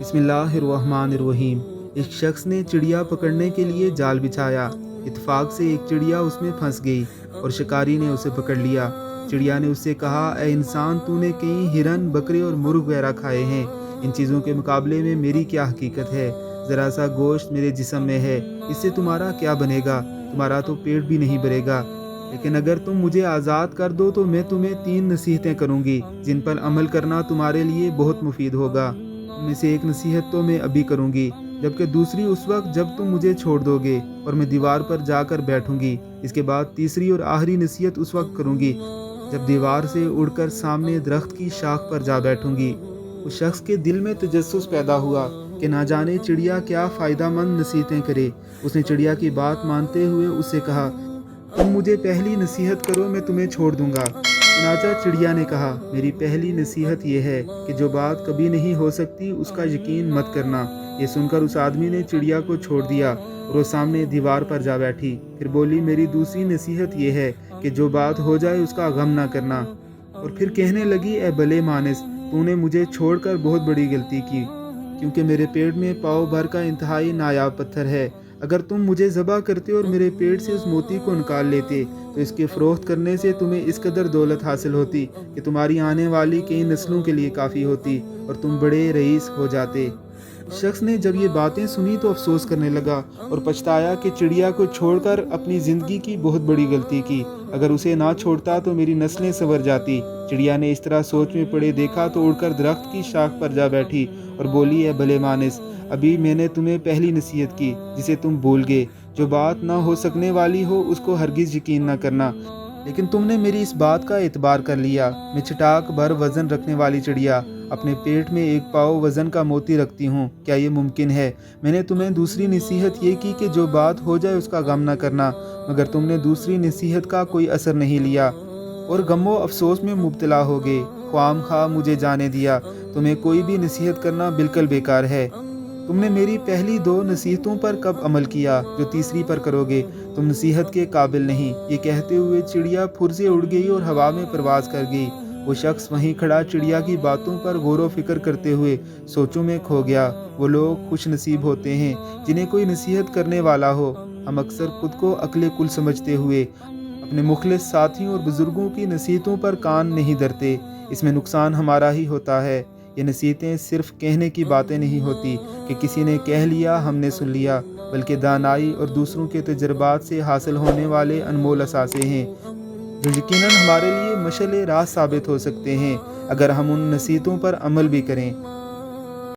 बिस्मिल्लाहिर्रहमानिर्रहीम। एक शख्स ने चिड़िया पकड़ने के लिए जाल बिछाया। इत्तेफाक से एक चिड़िया उसमें फंस गई और शिकारी ने उसे पकड़ लिया। चिड़िया ने उससे कहा, ए इंसान, तूने कई हिरन, बकरे और मुर्ग वगैरह खाए हैं। इन चीज़ों के मुकाबले में मेरी क्या हकीकत है? ज़रा सा गोश्त मेरे जिस्म में है, इससे तुम्हारा क्या बनेगा? तुम्हारा तो पेट भी नहीं भरेगा। लेकिन अगर तुम मुझे आज़ाद कर दो तो मैं तुम्हें 3 नसीहतें करूँगी जिन पर अमल करना तुम्हारे लिए बहुत मुफीद होगा। उनमें से एक नसीहत तो मैं अभी करूँगी, जबकि दूसरी उस वक्त जब तुम मुझे छोड़ दोगे और मैं दीवार पर जाकर बैठूंगी। इसके बाद तीसरी और आखिरी नसीहत उस वक्त करूँगी जब दीवार से उड़कर सामने दरख्त की शाख पर जा बैठूंगी। उस शख्स के दिल में तजस्सुस पैदा हुआ कि ना जाने चिड़िया क्या फ़ायदा मंद नसीहतें करे। उसने चिड़िया की बात मानते हुए उससे कहा, तुम मुझे पहली नसीहत करो, मैं तुम्हें छोड़ दूंगा। चुनाचा चिड़िया ने कहा, मेरी पहली नसीहत यह है कि जो बात कभी नहीं हो सकती उसका यकीन मत करना। ये सुनकर उस आदमी ने चिड़िया को छोड़ दिया और वो सामने दीवार पर जा बैठी। फिर बोली, मेरी दूसरी नसीहत यह है कि जो बात हो जाए उसका गम ना करना। और फिर कहने लगी, ए भले मानस, तूने मुझे छोड़कर बहुत बड़ी गलती की, क्योंकि मेरे पेट में पाव भर का इंतहाई नायाब पत्थर है। अगर तुम मुझे ज़बह करते और मेरे पेट से उस मोती को निकाल लेते तो इसके फ़रोख्त करने से तुम्हें इस कदर दौलत हासिल होती कि तुम्हारी आने वाली कई नस्लों के लिए काफ़ी होती और तुम बड़े रईस हो जाते। शख्स ने जब ये बातें सुनी तो अफसोस करने लगा और पछताया कि चिड़िया को छोड़कर अपनी ज़िंदगी की बहुत बड़ी गलती की। अगर उसे ना छोड़ता तो मेरी नस्लें संवर जाती। चिड़िया ने इस तरह सोच में पड़े देखा तो उड़कर दरख्त की शाख पर जा बैठी और बोली, है भले मानस, अभी मैंने तुम्हें पहली नसीहत की जिसे तुम भूल गए। जो बात ना हो सकने वाली हो उसको हरगिज़ यकीन ना करना, लेकिन तुमने मेरी इस बात का एतबार कर लिया। मैं चटाक भर वज़न रखने वाली चिड़िया अपने पेट में 1 पाव वज़न का मोती रखती हूँ। क्या ये मुमकिन है? मैंने तुम्हें दूसरी नसीहत ये की कि जो बात हो जाए उसका गम ना करना, मगर तुमने दूसरी नसीहत का कोई असर नहीं लिया और गमो अफसोस में मुब्तला हो गए। ख्वाम खा मुझे जाने दिया। तुम्हें कोई भी नसीहत करना बिल्कुल बेकार है। तुमने मेरी पहली 2 नसीहतों पर कब अमल किया जो तीसरी पर करोगे? तुम नसीहत के काबिल नहीं। ये कहते हुए चिड़िया फुर से उड़ गई और हवा में परवाज कर गई। वो शख्स वहीं खड़ा चिड़िया की बातों पर गौर व फिक्र करते हुए सोचों में खो गया। वो लोग खुश नसीब होते हैं जिन्हें कोई नसीहत करने वाला हो। हम अक्सर खुद को अक्ले कुल समझते हुए अपने मुखलिस साथियों और बुजुर्गों की नसीहतों पर कान नहीं धरते। इसमें नुकसान हमारा ही होता है। ये नसीहतें सिर्फ कहने की बातें नहीं होती कि किसी ने कह लिया हमने सुन लिया, बल्कि दानाई और दूसरों के तजर्बात से हासिल होने वाले अनमोल असासे हैं जो यकीनन हमारे लिए मशअल राह साबित हो सकते हैं अगर हम उन नसीहतों पर अमल भी करें।